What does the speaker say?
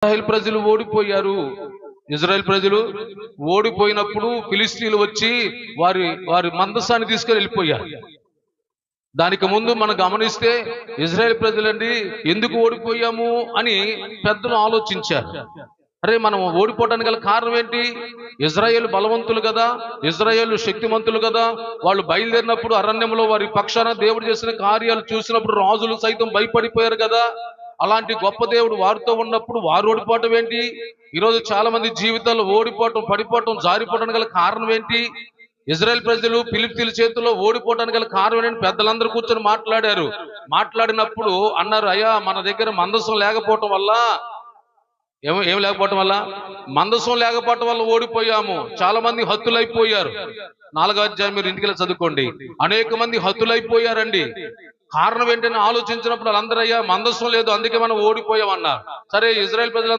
Israel ప్రజలు ఓడిపోయారు. Israel ప్రజలు ఓడిపోయినప్పుడు ఫిలిస్తీన్లు వచ్చి వారి వారి మందసాన్ని తీసుకొని వెళ్ళిపోయారు. దానికి ముందు మనం గమనిస్తే ఇజ్రాయెల్ ప్రజలండి ఎందుకు ఓడిపోయాము అని పెద్దలు ఆలోచించారు. అరే మనం ఓడిపోవడానికి గల కారణం ఏంటి? ఇజ్రాయేల్ బలవంతులు కదా, ఇజ్రాయేల్ శక్తిమంతులు కదా. వాళ్ళు బయలుదేరినప్పుడు అరణ్యంలో వారి పక్షాన దేవుడు చేసిన కార్యాలు చూసినప్పుడు రాజులు సైతం భయపడిపోయారు కదా. అలాంటి గొప్ప దేవుడు వారితో ఉన్నప్పుడు వారు ఓడిపోవటం ఏంటి? ఈరోజు చాలా మంది జీవితాల్లో ఓడిపోవటం, పడిపోవటం, జారిపోవడానికి గల కారణం ఏంటి? ఇజ్రాయెల్ ప్రజలు ఫిలిస్తీన్ల చేతుల్లో ఓడిపోవడానికి గల కారణం ఏంటని పెద్దలందరూ కూర్చొని మాట్లాడారు. మాట్లాడినప్పుడు అన్నారు, అయ్యా మన దగ్గర మందసం లేకపోవటం వల్ల ఏం లేకపోవటం వల్ల మందసం లేకపోవటం వల్ల ఓడిపోయాము. చాలా మంది హతులైపోయారు. 4వ అధ్యాయం మీరు ఇంటికి వెళ్ళి చదువుకోండి. అనేక మంది హతులైపోయారండి. కారణం ఏంటని ఆలోచించినప్పుడు వాళ్ళందరూ అయ్యా మందసం లేదు అందుకే మనం ఓడిపోయామన్నారు. సరే ఇజ్రాయెల్ ప్రజలు